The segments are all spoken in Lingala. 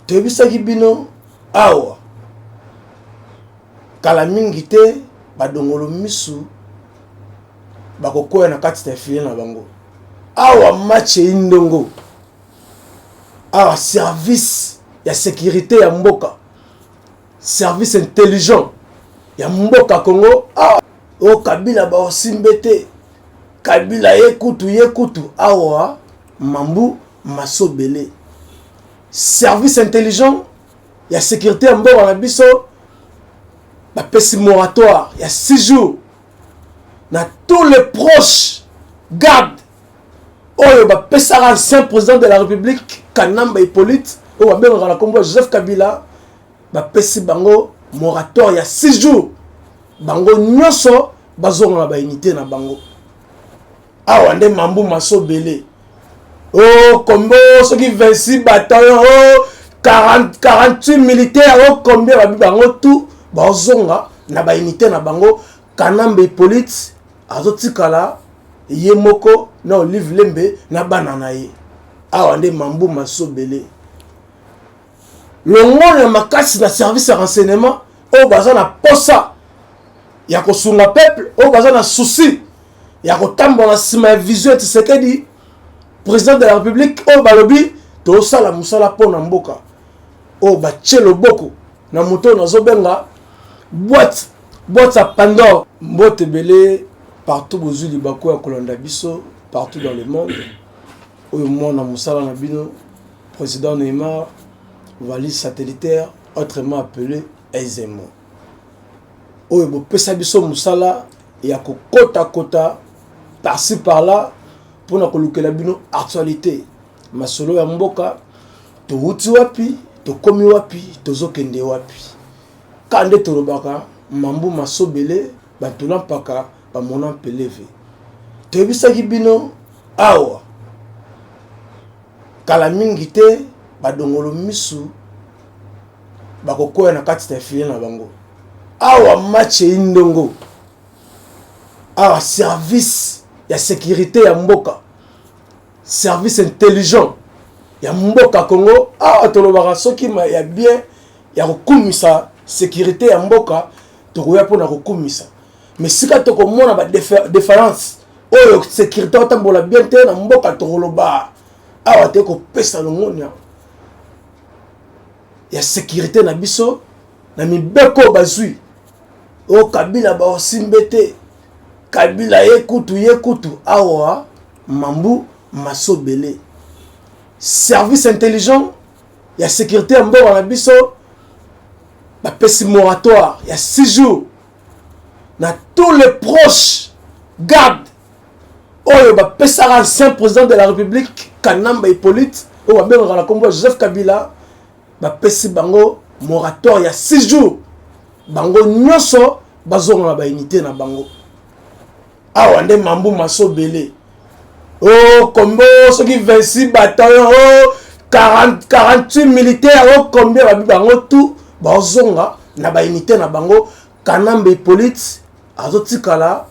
toyebisaki bino awa kala mingi te badongolo misu bakokoya na kati ya filet na bango awa match indongo awa service ya sécurité ya mboka service intelligent ya mboka Congo awa o Kabila ba osimbete Kabila yekutu awa Mambu Masobele service intelligent ya sécurité ya mboka na biso ba pesi moratoire ya 6 jours na tous les proches garde oyo ba pesa ancien président de la République Kanamba Hippolyte o ba benga na kombo Joseph Kabila ba pesi bango moratoire ya 6 jours bango nyoso bazonga na ba unité na bango awa nde Mambu Masobele oh kombo soki 26 bataillons oh 48 militaires oh combien ba bango tout bazonga na ba unité na bango Kanamba Hippolyte azotikala ye moko na Olive Lembe na banana ye awa nde Mambu Masobele longo ya makasi na service ya renseignement o baza na posa ya kosunga peuple o baza na souci ya kotambola sima ya vision ya Tshisekedi président de la République o balobi to sala musala pona mboka o batie loboko na moto nazobenga boîte à Pandore mbote belé partout bozuli libako ya kolanda biso partout dans le monde oyo mona musala na bino président Neymar valise satellitaire autrement appelé Ezemo oyo bo pesa biso musala ya kokota par-ci par-là pour na kolukela bino actualité masolo ya mboka to uti wapi to komi wapi to zokende wapi kande to robaka Mambu Masobele batula mpaka ba mona peleve toyebisaki bino awa kala mingi te badongolo misu bakokoya na kati ya filet na bango awa match indongo awa service ya sécurité ya mboka service intelligent ya mboka Congo awa tolobaka soki ya bien ya kokumisa sécurité ya mboka tokoya mpona kokumisa mais sika tokomona ba différence oyo sécurité otambola bien te na mboka tokoloba awa te kopesa longonia ya sécurité na biso na mibeko bazui o Kabila ba osimbete Kabila yekutu awa Mambu Masobele service intelligent ya sécurité ya mboka na biso ba pesi moratoire ya 6 jours na tous les proches garde oyo ba pesa ancien président de la République Kanamba Hippolyte o ba benga na kombo Joseph Kabila ba pesi bango moratoire ya 6 jours bango nyoso bazonga na ba unité na bango awa nde Mambu Masobele oh kombo soki 26 bataillons oh 48 militaires oh combien ba bango tout bazonga na ba unité na bango Kanamba Hippolyte azotikala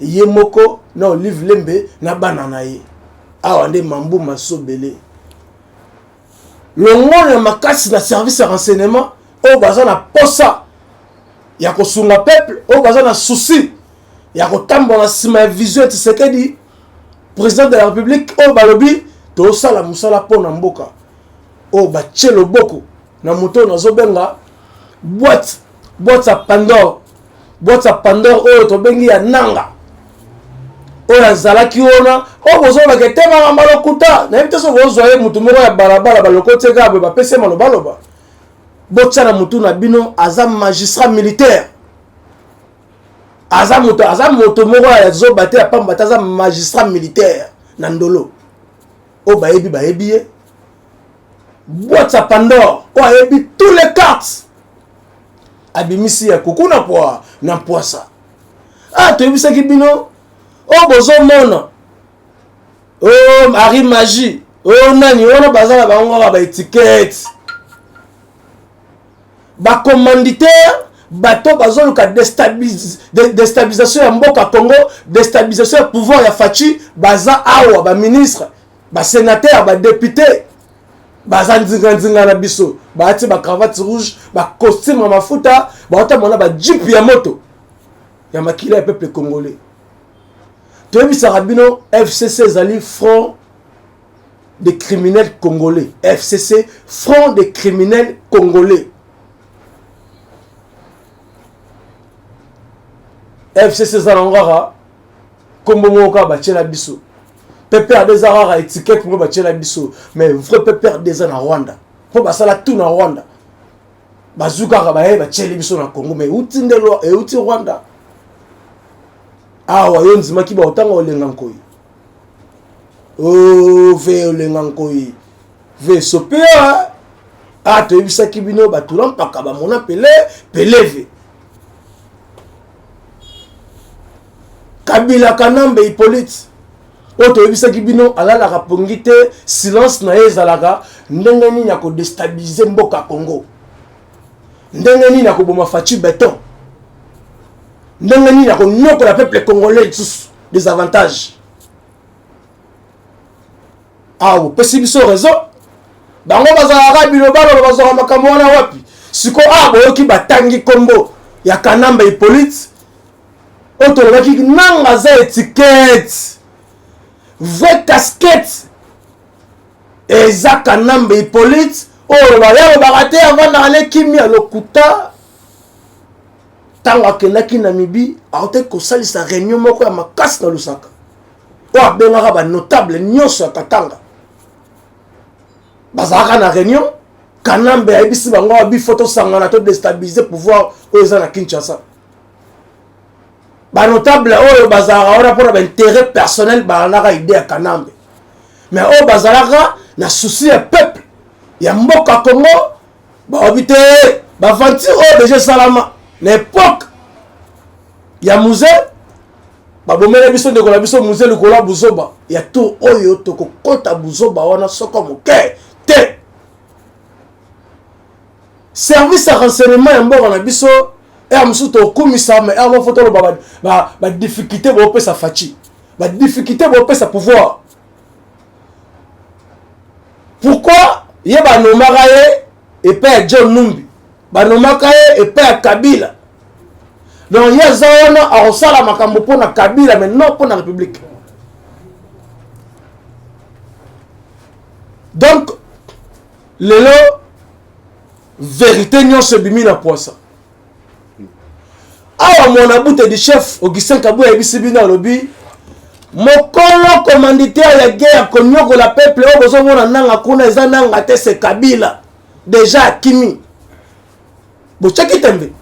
ye moko na Olive Lembe na banana ye awa nde Mambu Masobele longo ya makasi na service ya renseignement o baza na posa ya kosunga peuple o baza na souci ya kotambola sima ya vision ya Tshisekedi président de la République o balobi to sala musala pona mboka o batie loboko na moto nazobenga boîte à Pandore oyo to bengi ya nanga oyo azalaki ona o bozoba ketema malokuta na yebite so bozwa ye mutu moko ya balabala balokote gabe bapese malobaloba botsa na mutu na bino aza magistrat militaire aza moto moko ya zoba te apamba te aza magistrat militaire na ndolo o bayebi ye boîte à Pandore o ayebi tous les cartes abimisi ya kuku na poisa toyebisaki bino o bozomona o Marie Magie o nani wana bazala bango ba étiquette ba commanditaire bato bazoluka déstabilisation ya mboka Congo déstabilisation ya pouvoir ya Fachi baza awa ba ministre ba sénateur ba député baza nzinga na biso baati ba cravate rouge ba costume ya mafuta baota mona ba jeep ya moto ya makila ya peuple congolais. Toyebisa rabino FCC ezali front des criminels congolais. FCC, front des criminels congolais. FCC Zalangara, Kombo Moka Bachela Bisso. Pépère des Arara étiquette pour Bachela Bisso. Mais vrai pépère des Ana Rwanda. Pour Basala tout na Rwanda. Bazouka Rabaye Bachela Bisso na Congo. Mais outi Ndelo et outi Rwanda. Ah, wayon Zimaki ba otanga olengankoyi. Oh, ve olengankoyi. Ve sopea. Ah, to yebisa kibino batulam pakaba mona peleve. Kabila Kanambe Hippolyte. Oto yebisa kibino alala kapongite silence na ezalaka ndenge nini ko déstabiliser mboka Congo. Ndenge nini ko boma fachi béton. Ndenge nini ko nyoko la peuple congolais tous des avantages. Ah, vous pesi biso raison. Bango bazalaka bilobalo bazora makambo wana wapi? Siko boyoki batangi kombo ya Kanambe Hippolyte. Oto lobaki nanga za étiquette. Vraie casquette. Eza Kanambe Hippolyte. Oh, bayaro barate avant d'aller kimia lokuta. Tanga kenaki Namibi, aote kosali sa réunion moko ya makasi na Lusaka. O bengaka ba notable nyonso ya Katanga. Bazaka na réunion, Kanambe ayebisi bango abi photo sangana to déstabiliser pouvoir oza na Kinshasa. Ba notable oyo bazaka ora pour intérêt personnel ba naka idée ya Kanambe. Mais o bazalaka na souci ya peuple ya mboka Congo ba obité ba vanti o déjà salama l'époque ya musée ba bomele biso de kola biso musée le kola buzoba ya to oyo to kokota buzoba wana soko moke te service à renseignement ya mboka na biso et musu to komisa mais avant photo lo ba difficulté ba opesa fachi ba difficulté ba opesa pouvoir. Pourquoi yeba nomaka ye et père John Numbi ba nomaka ye et père Kabila. Donc yazana a osala makambo pona Kabila mais non pona République. Donc lelo vérité nyon se bimi na poisa. Awa mon aboute du chef Augustin Kabouya bisibina lobi mokolo commanditaire ya guerre konyoko la peuple o bozo mona nanga kuna ezananga te se Kabila déjà kimi bo cheki tembe.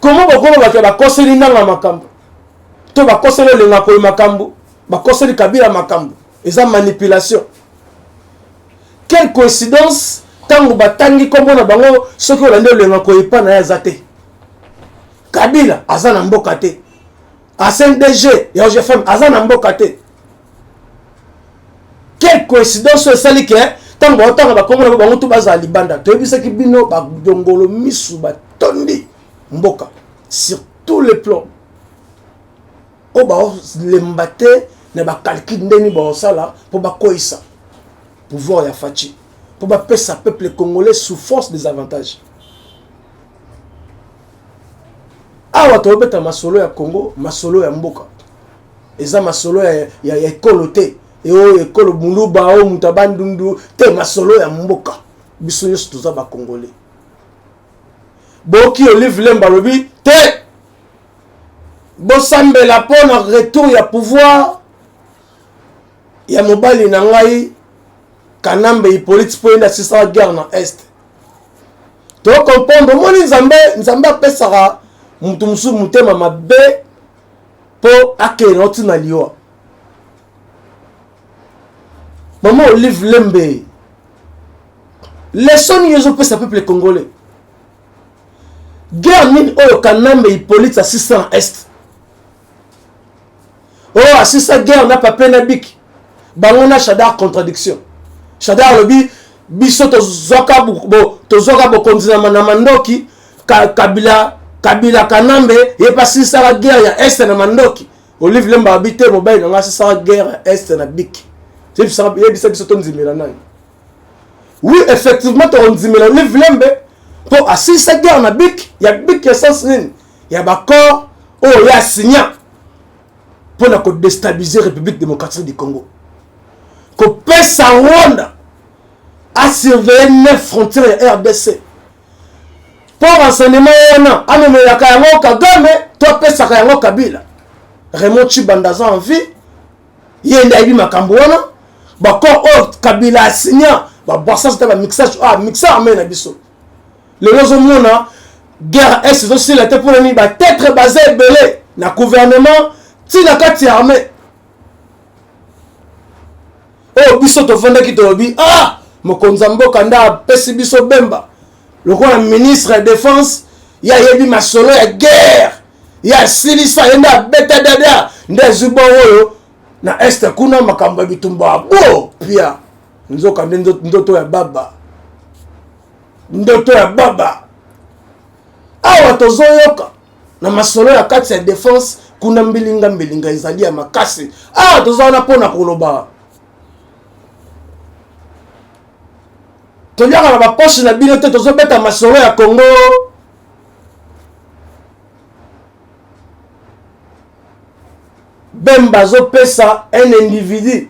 Comment bokolo ba koseli nanga makambo to ba koseli lenga ko makambo ba koseli Kabila makambo eza manipulation. Quelle coïncidence tango batangi kombo na bango soki olande lenga ko epa na yazate Kabila azana mboka te ACNDG ya OGFM azana mboka te. Quelle coïncidence esali ke tango otanga bakombo na bango to baza libanda to yebisa ki bino ba dongolo misu ba tondi mboka sur tous les plans. O ba lembate na ba calcul ndeni ba osala pour ba koisa pouvoir ya fachi pour ba pesa peuple congolais sous force des avantages. Awa to beta masolo ya Congo, masolo ya mboka. Eza masolo ya ekolo te. E o ekolo muluba o mutabandundu te masolo ya mboka. Biso nyonso toza ba Congolais. Boki Olive Lemba lobi te. Bosambela pona retour ya pouvoir ya mobali na ngai Kanambe Hippolyte po enda sisa guerre na est. To comprendre moni nzambe pesara mutu musu mutema mabe po akena otina liwa. Maman Olive Lembe leçon yezo pesa peuple congolais. Guerre nini oyo Kanambe Hippolyte assistant est. Oh assistant guerre na papé na biki. Bango na Shadar contradiction. Shadar lobi biso to zoka bo konzina na mandoki Kabila Kanambe ye pasi sa guerre ya est na mandoki. Olive Lemba habite mobile na ngasi sa guerre est na biki. C'est ça ye bisa biso to nzimela nani. oui effectivement to ndimela ni vlembe pour assisa guerre na bik ya bik essence nini ya bakor o ya signa pour la déstabiliser République démocratique du Congo ko pesa Rwanda a surveiller 9 frontières ya RDC pour renseignement wana amemela kayango Kagame to pesa kayango Kabila Raymond Chibandaza en vie yenda ibi makambo wana bakor o Kabila a signé ba bossa c'était ba mixage mixer amena biso le réseau mona guerre est aussi la tête pour ni ba être basé belé na gouvernement ti la kati armée oh biso to fonda ki to bi mokonza mboka nda pesi biso bemba le quoi ministre de défense ya yebi masolo ya guerre ya silisa yenda beta dada ndezubo oyo na este kuna makambo bitumba bo pia nzoka ndoto ya baba awa tozoyoka na masolo ya kati ya défense kuna mbilinga ezali ya makasi awa tozona pona koloba toliaka na bapoche na bino te tozobeta masolo ya Congo Bemba zopesa un individu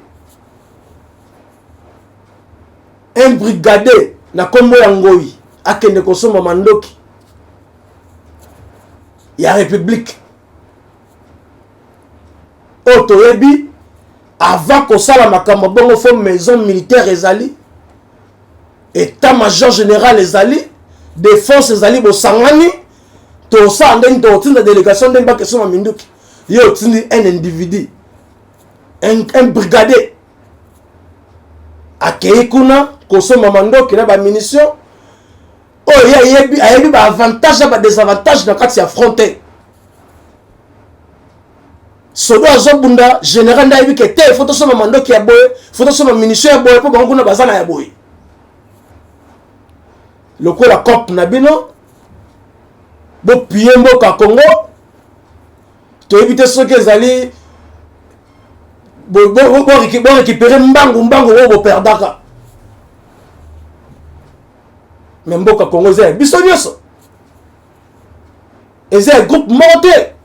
un brigadier na kombo ya Ngoi akende kosoma mandoki ya République otoyebi avant kosala makambo bongo fo maison militaire ezali état-major général ezali défense ezali bosangani to sa ndeni to tinda délégation ndeni bakesoma minduki yo tindi un individu un brigadier akei kuna kosoma mandoki na ba munition oyo ayebi ba avantage na ba désavantage na kati ya frontière sodo azobunda général ndayebi ke te faut tosoma mandoki ya boye faut tosoma munition ya boye po bango kuna bazana ya boye lokola COP na bino bo piye mboka Congo toyebi te soki ezali bo récupérer mbangu wo bo perdaka mais mboka Congo zé biso nyonso eza groupe monté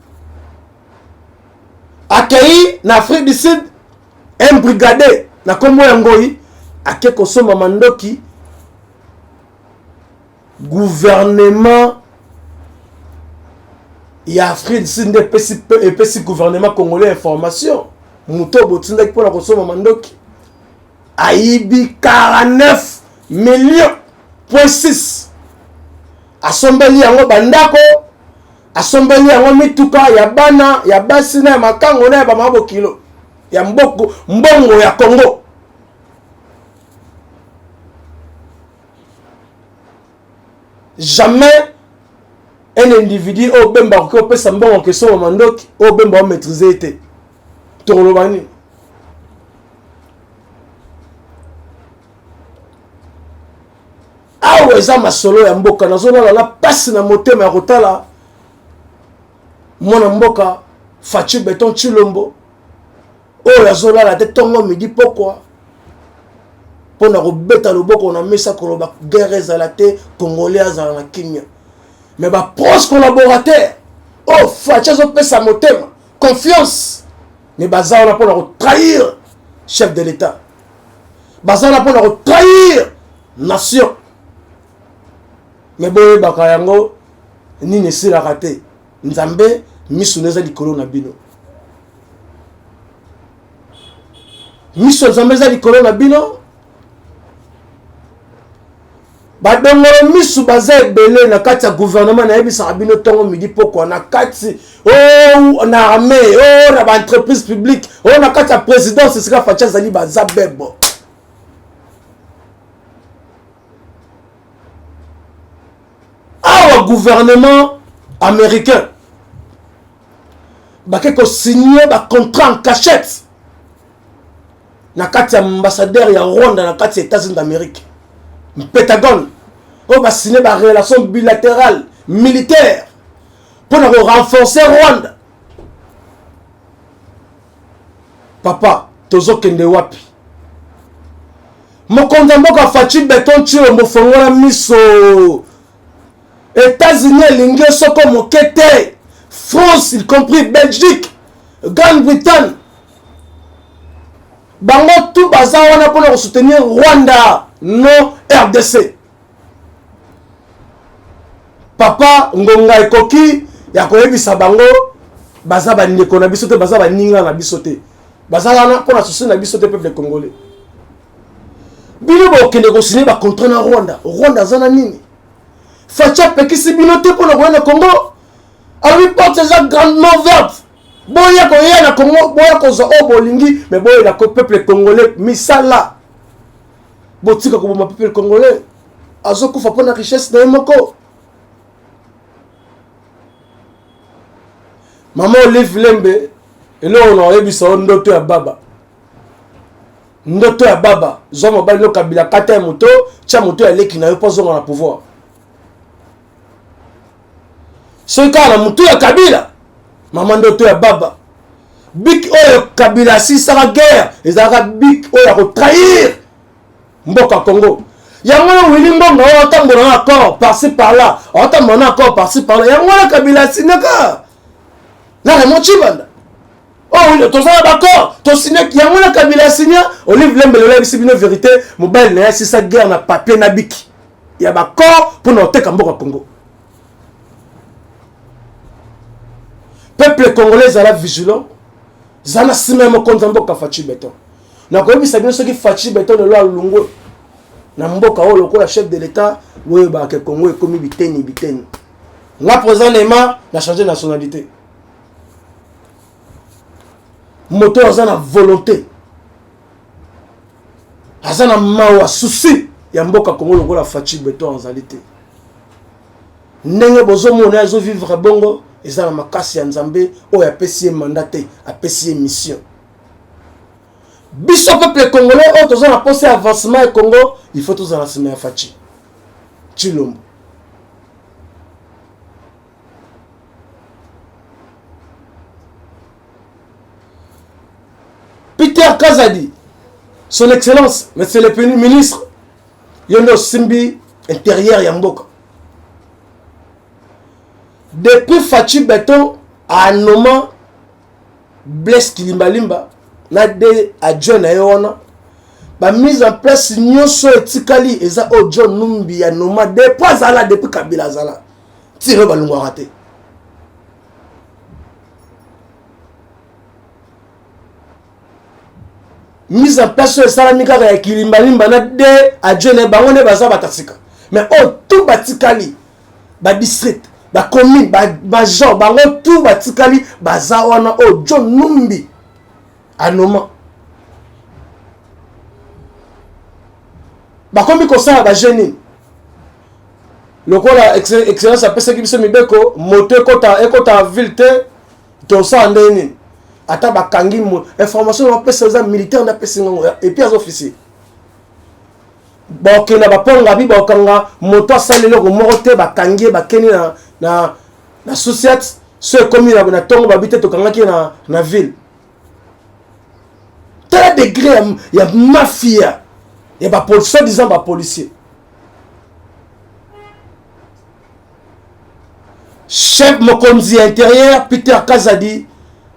akei na Afrique du Sud un brigadier na kombo ya Ngoi ake kosoma mandoki gouvernement ya Afrique du Sud epesi gouvernement congolais information muto botinda ki pona kosoma mandoki aibi 49 millions point 6 asombeli yango bandako asombeli yango mituka ya bana ya basi na makango na ba mabo kilo ya mbongo ya Congo jamais un individu au bemba ko pesa mbongo kesoma mandoki au bemba o maîtriser te torolobani awa eza masolo ya mboka nazona la passe na motema ya kotala mwana mboka Fachi Beton Chilombo oyo azolala te tongo midi pokwa pona kobeta loboko na mesa koloba guerre ezala te congolais azala na kimia mais ba proche collaborateur oh Fachi azopesa motema confiance mais bazala pona ko trahir chef de l'état bazala pona ko trahir nation mais boye bakayango nini silaka te nzambe miso neza likolo na bino miso nzambe za likolo na bino badongolo miso baza ebele na kati ya gouvernement na yebisaka bino tongo midi pokwa na kati na armée na ba entreprise publique na kati ya présidence esika Fachi azali baza bebo awa gouvernement américain bake ko signer ba contrat en cachette na kati ya ambassadeur ya Rwanda na kati ya États-Unis d'Amérique Pentagone ba signer ba relation bilatérale militaire pour renforcer Rwanda papa tozo kende wapi mokonzi mboka Fachi Beton Tshilombo fongola miso. États-Unis elingi soko mokete. France, y compris Belgique, Grande-Bretagne. Bango tout bazar wana pour soutenir Rwanda, non RDC. Papa ngonga ekoki ya koyebisa bango baza ba ndeko na biso te baza ba ninga na biso te. Baza wana pour soutenir na biso te peuple congolais. Bino ba okende ko signer ba contrat na Rwanda. Rwanda zana nini? Facha pekisi bino te pour le Congo. Alors il porte ces grandement vertes. Boya ko ya na Congo, boya ko zo obolingi, mais boya la peuple congolais misala. Botika ko ma peuple congolais. Azoko fa pona richesse na moko. Maman Olive Lembe, et là on a rebi sa ndoto ya baba. Ndoto ya baba, zo mobali no kabila kata moto, tia moto ya leki na yo pozo na pouvoir. Ce cas la moto ya kabila, maman ndoto ya baba. Big oyo kabila si sera guerre, ezaka big oyo ko trahir mboka Congo. Yango wili mbongo otambola encore par-ci par-là, otambola encore par-ci par-là. Yango la kabila sinaka. Na le mochibanda. Oh oui, tous ça d'accord. To signé yango la kabila signé, Olive Lembe le lève bino vérité, mobile na si sa guerre na papier na biki. Ya ba corps pour noter mboka Congo. Peuple congolais est vigilant. Zana sima mokonza mboka Fachi Beton. Na ko bisa bino soki Fachi Beton le loi lungo. Na mboka o lokola chef de l'état, oui ba ke Congo e komi biteni. Na présentement na changer nationalité. Moto azana volonté. Azana mawa souci ya mboka Congo lokola Fachi Beton en réalité. Ndenge bozo mona azo vivre bongo. Ils ont ma casse ya Nzambe o ya pesi mandaté a pesi mission. Biso peuple congolais o tozo na pensé avancement au Congo, il faut tous en assumer Fachi Tshilombo. Peter Kazadi, son excellence, monsieur le ministre, Yondo Simbi intérieur Yamboka. Depuis Fachi Beton à Noma Blaise Kilimbalimba na de adjoint na yona ba mise en place nyonso etikali eza o John Numbi ya Noma depuis azala depuis Kabila azala tiro balungo raté mise en place esala mikaka ya Kilimbalimba na de adjoint na bango ne baza batasika mais o tout batikali ba district ba commune ba genre bango tout batikali baza wana o John Numbi anoma ba komi ko sala ba jeune lokola excellence apesa ki biso mibeko moto ekota ville te to sa ndeni ata bakangi information apesa za militaire na pesa ngo et puis az officier ba kena ba ponga bi ba kanga moto asali loko moko te bakangi bakeni na société ce commune na tongo babite to kanga ki na ville tel degré ya mafia ya ba policier disant ba policier chef mokonzi intérieur Peter Kazadi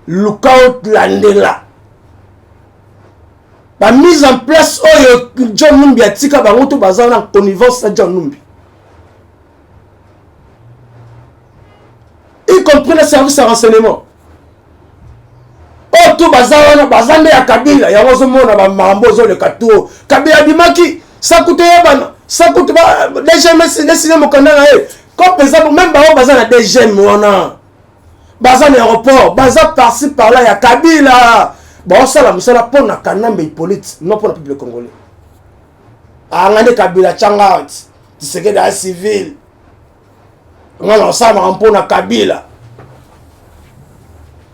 lookout landela ba mise en place oyo John Numbi atika bango to baza na connivence na John Numbi y compris le service de renseignement oh tout baza nde ya Kabila ya wazo mona ba mambo zo le katuo Kabila bimaki ça coûte yabana ça coûte ba déjà mais mo kanana comme par exemple même baza na DGM wana baza na aéroport baza par-ci par-là ya Kabila bon ça la musala pour na Kanambe Hippolyte non pour le peuple congolais angane Kabila changa tu sais que dans civil on a ça pour na Kabila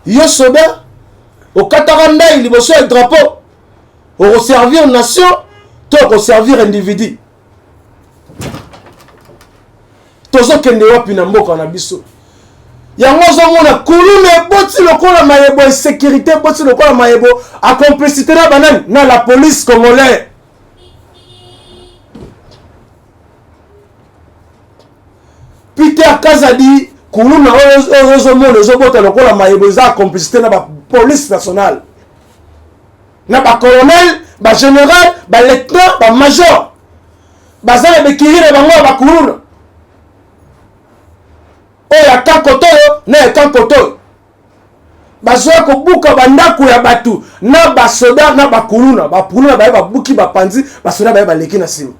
yo soda au Kataranda il bosso le drapeau au servir nation toi au servir individu tozo kende wapi na mboka na biso yango zomona kulune boti lokola mayebo sécurité boti lokola mayebo a complicité na banani na la police congolaise Peter Kazadi kuluna ozo monde ezobota lokola mayebo eza complicité na ba police nationale na ba colonel ba général ba lieutenant ba major bazala bekirire bango ba kuluna oya kankoto na kankoto bazoya kobuka bandako ya batu na basoda na bakuluna baye babuki bapanzi basoda baye baleki na sima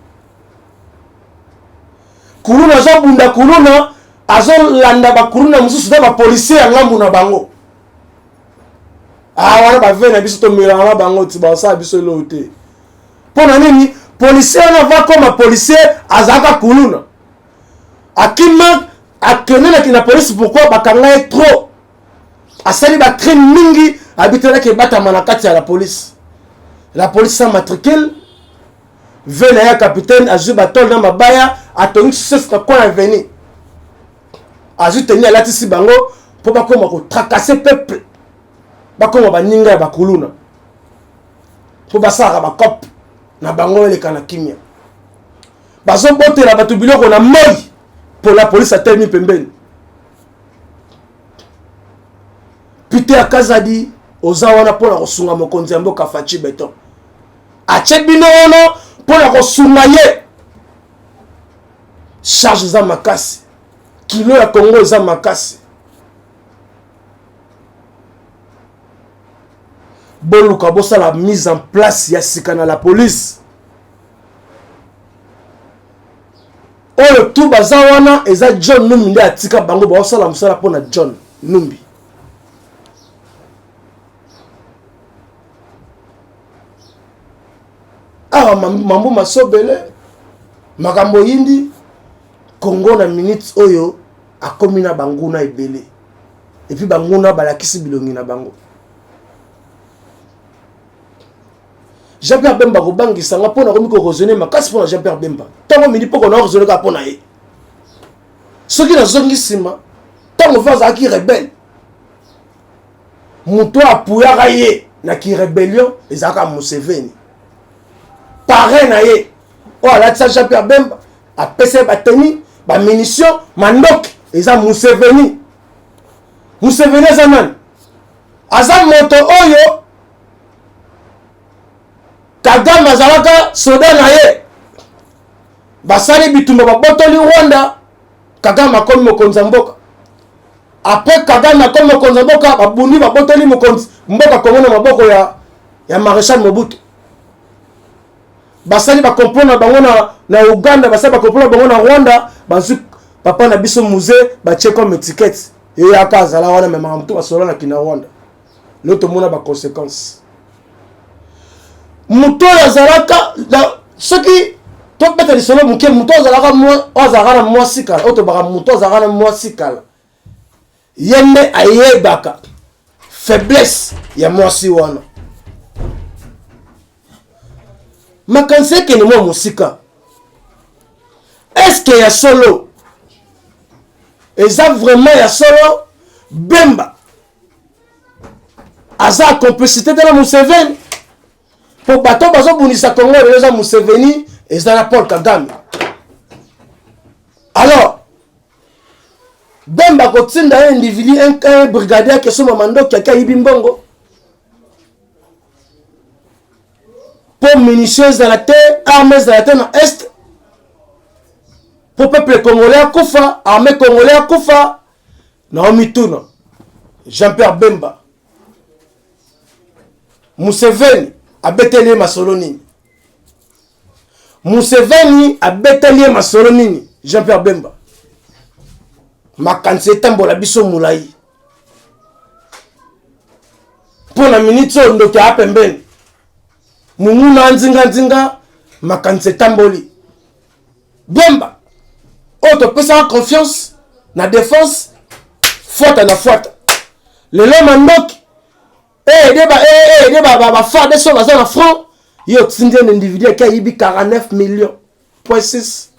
kuluna azobunda kuluna azolanda bakuluna mosusu na bapolisier ya ngambu na bango wana bave na biso tomelanga na bango ti basala biso eloo te mpo na nini policier wana va koma policier azalaka kuluna akima akenenaki na polisi pourquoi bakanga ye trop asali bacrime mingi abitelaki ebatama na kati ya la police sans matricule ve na ya capitaine azwi batole na mabaya atongi succès na coin aveni azwi teni alatisi bango mpo bakoma kotracasser peuple bakoma baninga ya bakuluna mpo basalaka bacope na bango eleka na kimia bazobotela bato biloko na moi mpo la police atelemi pembeni Peter Kazadi oza wana mpo na kosunga mokonzi ya mboka Faci Beton atie bino wana mpo na kosunga ye charge eza makasi kilo ya Congo eza makasi boluka bosala mise en place ya sika na la police oyo tu baza wana eza John Numbi nde atika bango baosala mosala mpo na John Numbi awa mambo masobele makambo yindi Congo na minute oyo akomi na banguna ebele et puis banguna balakisi bilongi na bango Jean-Pierre Bemba kobangisa nga pona komi ko raisonner makasi pona Jean-Pierre Bemba tango mini poko na raisonner ka pona ye soki na zongi sima tango vaza ki rebelle muto apuyaka ye na ki rébellion ezaka Museveni pareil na ye o alatisa Jean-Pierre Bemba apese bateni ba munition mandok eza Museveni eza nani aza moto oyo Kagame azalaka soda na ye basali bitumba babotoli Rwanda Kagame akomi mokonzi ya mboka après Kagame akomi mokonzi ya mboka babundi babotoli mokonzi mboka Kongo na maboko ya Maréchal Mobutu basali bakomplot na bango na Uganda basali bakomplot na bango na Rwanda bazu papa na biso musée batie comme étiquette et aka azala wana même amto basola na kina Rwanda l'autre mona ba conséquences muto azalaka soki to beta lisolo muke muto azalaka na mwasi kala oto baka muto azalaka na mwasi kala yende ayebaka faiblesse ya mwasi wana makanse ke ni mwa musika est-ce que ya solo eza vraiment ya solo Bemba aza complicité de la Museveni po bato bazobundisa Congo eza Museveni eza na Paul Kagame alors Bemba kotinda un individu un brigadier qui soma mandoki akayibi mbongo pour munitions dans la terre, armées dans la terre dans l'Est, pour peuple congolais à Koufa, armée congolais à Koufa, Naomi Tuna, Jean-Pierre Bemba, Museveni a Betelier Masolonini. Museveni a Betelier Masolonini, Jean-Pierre Bemba. Makansi etambola biso mulai. Pour la minute on doit a pembeni. Mumuna nzinga makanse tamboli Bemba auto pesa confiance na défense faute na faute le mandok ba fa de so na front yo tsindi un individu qui a yibi 49 millions point 6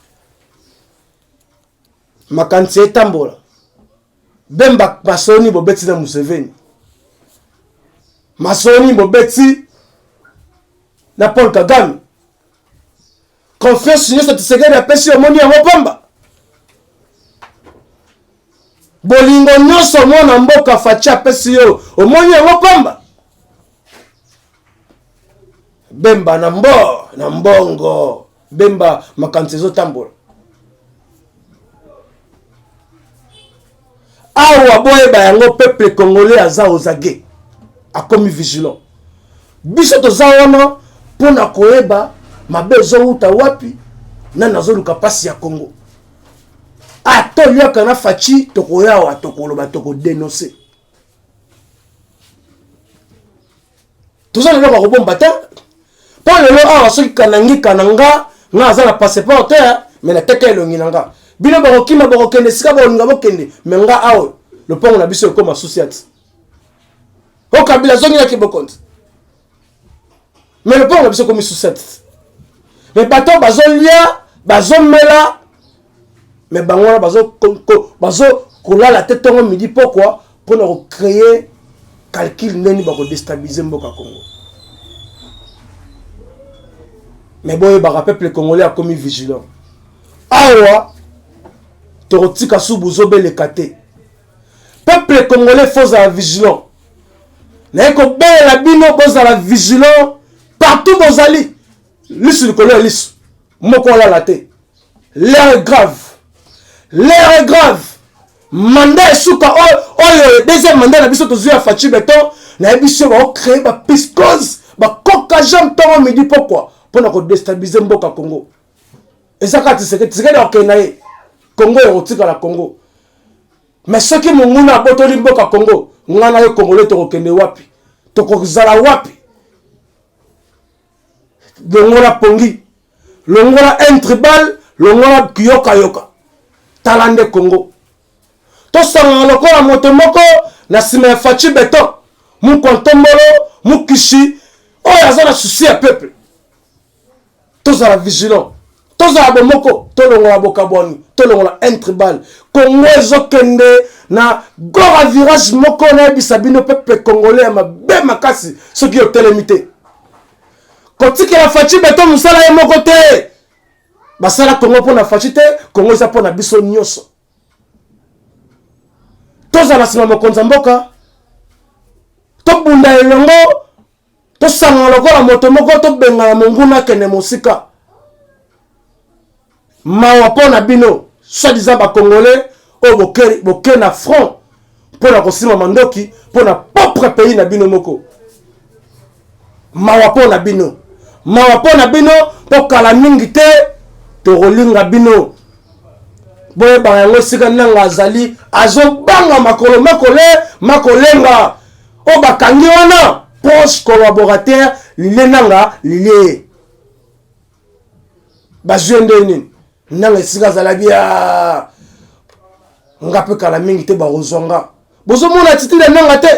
makanse tambola Bemba masoni bobeti na Museveni masoni bobeti na Paul Kagame confiance sur cette seconde ya pesi omoni ya Bemba bolingo nyonso mwana mboka Faci apesi yo omoni yango pamba bemba na mbongo bemba makanisi ezotambola awa boyeba yango peuple congolais aza ozage akomi vigilant biso toza wana mpona koyeba mabe ezowuta wapi nani azoluka pasi ya Congo atoliaka na Faci tokoyawa tokoloba tokodenonse toza lelo bakobomba te mpo lelo awa soki kanangi kananga nga aza na passeport te me nateka elongi na nga bino bakokima bakokende esika bakolinga bokende me nga awa lopango na biso ekoma sociate okabila azongilaki bokonzi me lopango na biso ekomi sociate me bato bazolia bazomela me bango wana bazokolala te ntongo midi pokwa mpona kocreye calcul ndeni bakodestabilize mboka Congo mais boyebaka peuple congolais akomi vigilant awa tokotika su bozobeleka te peuple congolais fozala vigilant naye kobelela bino bozala vigilant partout bozali lisu likolo ya lisu moko olala te l'air est grave mandat esuka oyo deuxième mandat na biso tozwi ya Faci beton nayebi biso bakocreye bapiscose bakoka jambe ntongo midi pokwa mpona kodestabilize mboka Congo ezaka tisekedi akokende na ye Congo ekotikala Congo mais soki monguna abotoli mboka Congo nga na ye congolais tokokende wapi tokozala wapi longola pongi longola un tribal longola kiyoka tala nde Congo tosanga lokola moto moko na nsima ya Faci beton mukontombolo mukishi oyo aza na susi ya peuple tozala vigilant tozala bomoko tolongola bokabwani tolongola un tribal Congo ezokende na gora virage moko nayebisa bino peuple congolais ya mabe makasi soki otelemi te kotikela Faci beton mosala ye moko te basala Congo mpona Faci te Congo eza mpona biso nyonso tozala nsima mokonzi ya mboka tobunda elongo tosanga lokola moto moko tobengana monguna akende mosika mawa mpona bino soi-disant bakongolais oyo boke na front mpona kosima mandoki mpona propre pays na bino moko mawa mpona bino mpo kala mingi te tokolinga bino boyebaka yango esika nanga azali azobanga makolo makolenga oyo bakangi wana proche collaborateur lilie nanga lilie bazwi nde nini nanga esika azalaki ya nga mpe kala mingi te bakozwanga bozomona attitude nanga te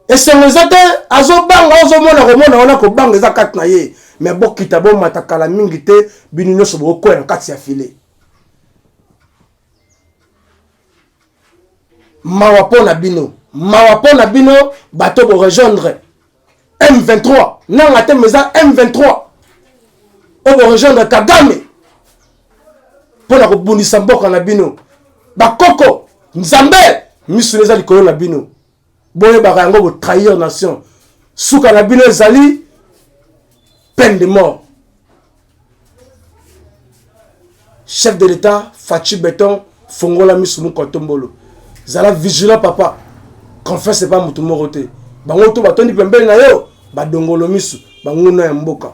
esengo eza te azobanga ozomona komona wana kobanga eza kati na ye me bokita bomata kala mingi te bino nyonso bokokwela na kati ya file mawa mpona bino bato borejoindre M23 nanga te meza M23 oyo borejoindre Kagame mpona kobundisa mboka na bino bakoko nzambe misuni eza likolo na bino boyebaka yango botrahir nation suka na bino ezali peine de mort chef de l'état Faci beton fongola misu mukontombolo zala vigilant papa confesse pas mutu moko te bango to batondi pembeni na yo badongolo misu banguna ya mboka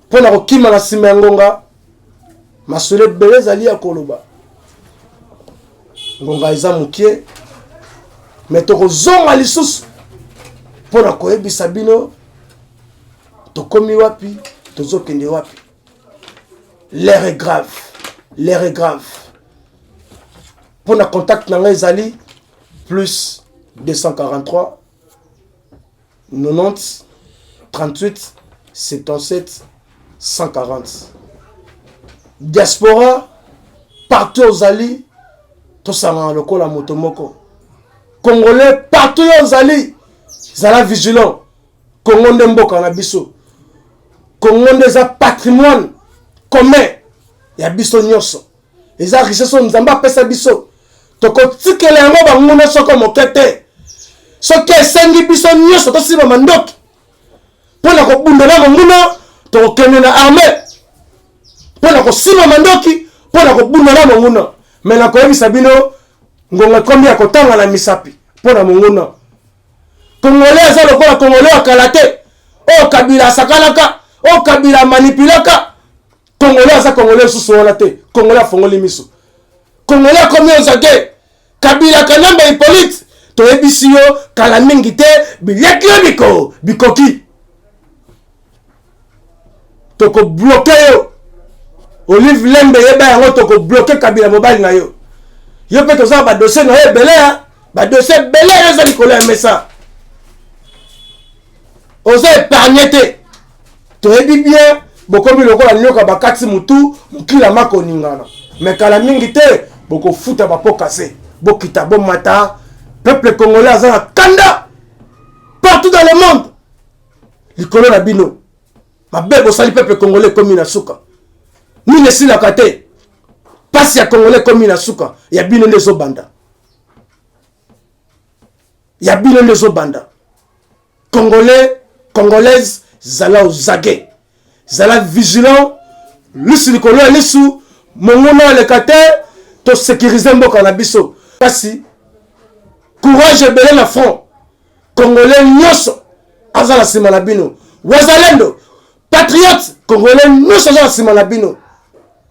mpona kokima na nsima ya ngonga masolo ebele ezali ya koloba ngonga eza mokie me tokozonga lisusu mpona koyebisa bino tokomi wapi tozokende wapi l'air est grave mpona contact na ngai ezali plus 243 90 38 77 140 diaspora partout ozali tosangana lokola moto moko congolais partout ozali zala vigilant Congo nde mboka na biso Congo nde eza patrimoine commun ya biso nyonso eza richesse nzamba pesa biso tokotikela yango banguna soko mokete soki esengi biso nyonso tosima mandoki mpona kobundela monguna tokokende na armée mpona kosima mandoki mpona kobundela monguna me nakoyebisa bino ngonga ekomi ya kotanga na misapi mpona monguna Congolais aza lokola Congolais akala te oyo Kabila asakalaka oyo Kabila amanipulaka Congolais aza Congolais susu wana te Congolais afongoli miso Congolais akomi ozake Kabila kanamba Hippolyte toyebisi yo kala mingi te bileki yo bikoki toko bloqué yo Olive Lembe yeba yango toko bloqué Kabila mobali na yo yo pe toza ba dossier na yo belé ba dossier belé yo za likolo ya mesa oza épargné te toyebi bien bokomi lokola nyoka bakati mutu mukila mako ningana mais kala mingi te boko futa bapoka se bokita bomata peuple congolais aza na kanda partout dans le monde likolo na bino mabe bosali peuple congolais komi na suka nini esilaka te pasi ya congolais komi na suka ya bino nde ezobanda ya bino nde ezobanda Congolaise zala ozage zala vigilant lusi likolo ya lisu monguna aleka te to sécuriser mboka na biso kasi courage ebele na front Congolais nyonso aza na nsima na bino wazalendo patriote Congolais nyonso aza na nsima na bino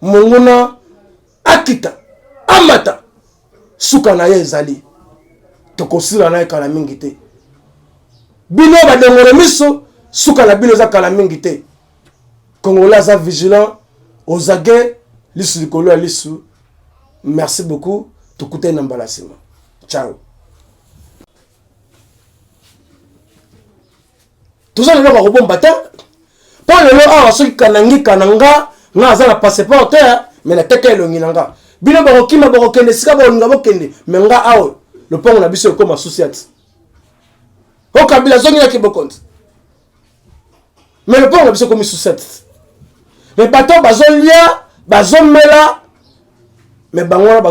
monguna akita amata suka na ye ezali tokosila na ye kala mingi te bino badengole miso suka na bino eza kala mingi te Congolais aza vigilant ozage lisu likolo ya lisu merci beaucoup tokute na mbala nsima ciao toza lelo bakobomba te mpo lelo awa soki kanangi kananga nga aza na passeport te me na teke elongi na nga bino bakokima bakokende esika bakolinga bokende me nga awa lopango na biso ekoma susi ati o Kabila azongilaki bokonzi me lopango na biso ekomi susi ati me bato bazolia bazomela me bango wana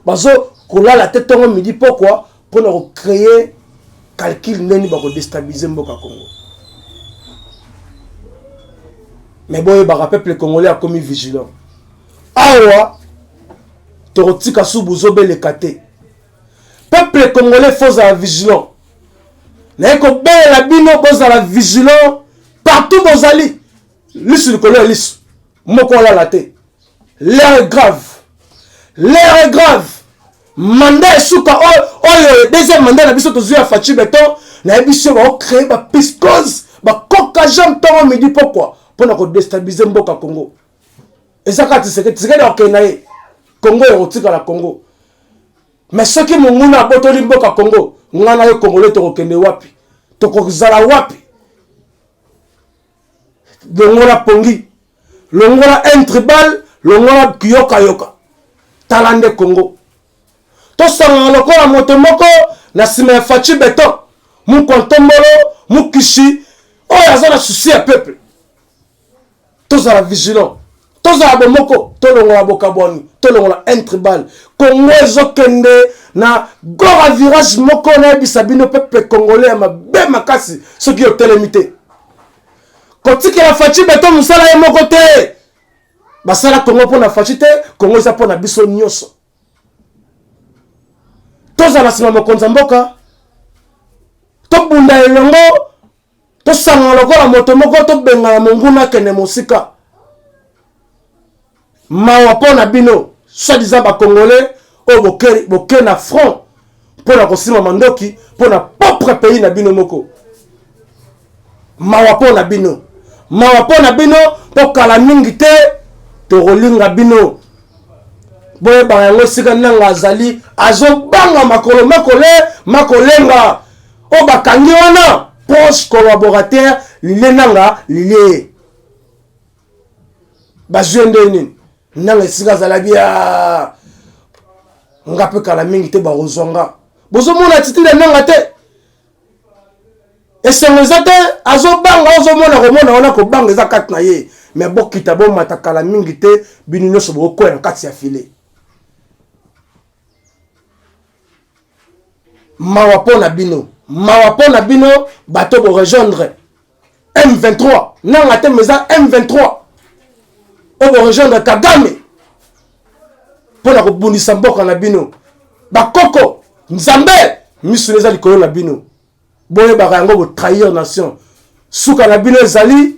bazokolala te ntongo midi pokwa mpona kocreye calcul ndeni bakodestabilize mboka Congo mais boyebaka peuple congolais akomi vigilant awa tokotika su bozobeleka te peuple congolais fozala vigilant naye kobelela bino bozala vigilant partout bozali lisu likolo ya lisu moko olala te l'air est grave mandat esuka oyo deuxième mandat na biso tozwi ya Fachi Beton nayebi biso bakocreye bapiscose bakoka jambe ntongo midi pokwa mpona kodestabilize mboka Congo eza kaka Tshisekedi akokende na ye Congo ekotikala Congo mais soki monguna abotoli mboka Congo nga na ye Congolais tokokende wapi tokozala wapi longola pongi longola un tribal longola kiyoka tala nde Congo tosanga lokola moto moko na nsima ya Fachi Beton mukontombolo mukishi oyo aza na susi ya peuple tozala vigilant tozala bomoko tolongola bokabwani tolongola un tribal Congo ezokende na gora virage moko nayebisa bino peuple congolais ya mabe makasi soki otelemi te kotikela Fachi Beton mosala ye moko te basala Congo mpona Fachi te Congo eza mpona biso nyonso tozala nsima mokonzi ya mboka tobunda elongo tosanga lokola moto moko tobengana monguna akende mosika mawa mpona bino soi-disant bacongolais oyo boke na front mpona kosima mandoki mpona propre pays na bino moko mawa mpona bino mpo kala mingi te tokolinga bino boyebaka yango esika nanga azali azobanga makolo makolenga oyo bakangi wana proche collaborateur lilie nanga lilie bazwi nde nini nanga esika azalaki ya nga mpe kala mingi te bakozwa nga bozomona attitude nanga te esengo eza te azobanga ozomona komona wana kobanga eza kati na ye mais bokita bo matakala mingi te bino nyonso bokoya na kati ya filet. Mawa pona bino bato bo rejoindre M23 nanga te meza M23 o bo rejoindre Kagame pona ko bundisa mboka na bino bakoko nzambe misu leza likolo na bino boye baka yango bo trahir nation suka na bino ezali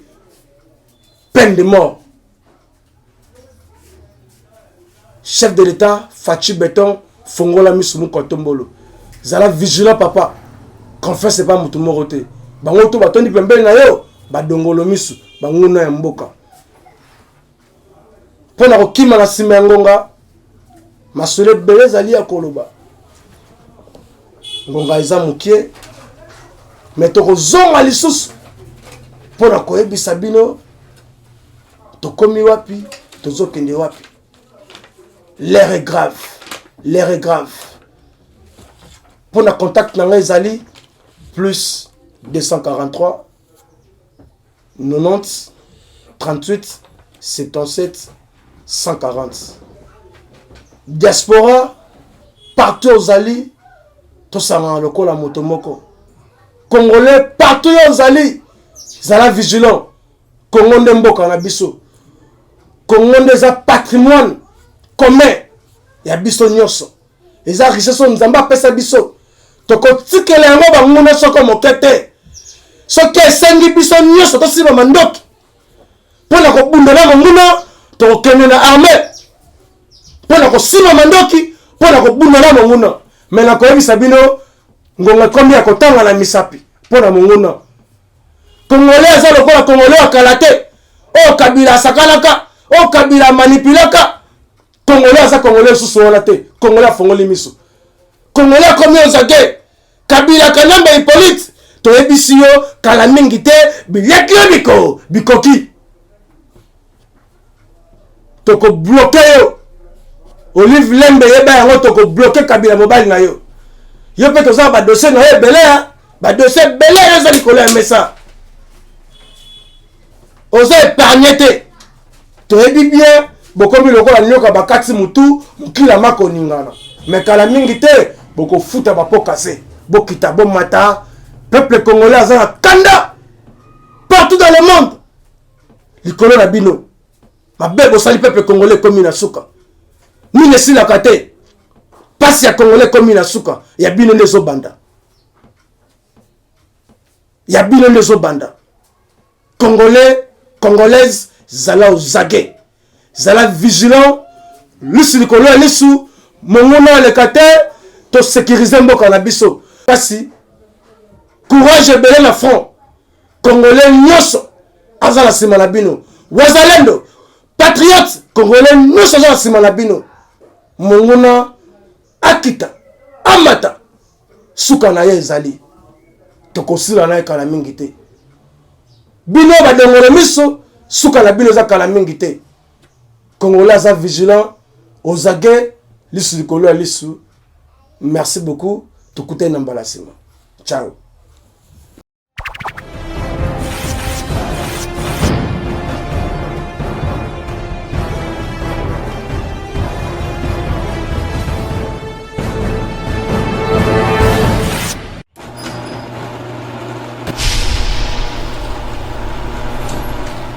peine de mort. Chef de l'État Fachi Beton fongola misu mukotombolo zala vigilant papa confesse c'est pas mutu morote bango to batondi pembele na yo badongolo misu banguna ya mboka pona ko kima na sima ya ngonga masole beleza ali ya koloba ngonga eza mukie mais to zonga lisusu pona ko ebisa bino to komi wapi to zokende wapi. L'air est grave. Pour le contact dans les alliés, plus 243 90 38 77 140. Diaspora, partout aux alliés, tout ça dans le col à Motomoko. Congolais, partout aux alliés, zala vigilant. Congo Ndembo Kanabiso. Congo des patrimoine commun. Ya biso nyoso. Eza richesse nzamba pesa biso. Toko tikele yango banguna soko mokete. Soki esengi biso nyoso to siba mandoki. Pona ko bundela nguna to kene na armée. Pona ko siba mandoki, pona ko bundela nguna. Mena ko ebisa bino ngonga kombi ya kotanga na misapi. Pona nguna. Congolais aza lokola Congolais akalate. O Kabila sakalaka, o Kabila manipulaka. Congolais aza Congolais sous la te. Congolais fongoli miso. Congolais comme Ozage. Kabila kanamba Hippolyte. To ebisiyo kala mingi te bilekio biko bikoki. Toko bloqué yo. Olive Lembe yeba yango toko bloqué Kabila mobile na yo. Yo pe toza ba dossier na yo belé hein. Ba dossier belé eza likolo ya mesa. Oza épargné te. To ebi bien bokomi lokola nyoka bakati mutu mukila mako ningana mais kala mingi te boko futa bapo kase bokita bo mata peuple congolais azana kanda partout dans le monde likolo na bino mabebo sali peuple congolais komi na suka ni nesila kate pasi ya congolais komi na suka ya bino ndezo banda congolaise zala ozage zala vigilant lusu likolo ya lisu mongona le kate to sécuriser mboka na biso kasi courage ebele na front congolais nyoso aza na sima na bino wazalendo patriote congolais nyoso aza na sima na bino mongona akita amata suka na ye ezali tokosila na ye kala mingi te bino badongolo miso suka na bino eza kala mingi te. Congolais aza vigilant ozage lisu likolo ya lisu. Merci beaucoup. Tukute na mbalasima. Ciao.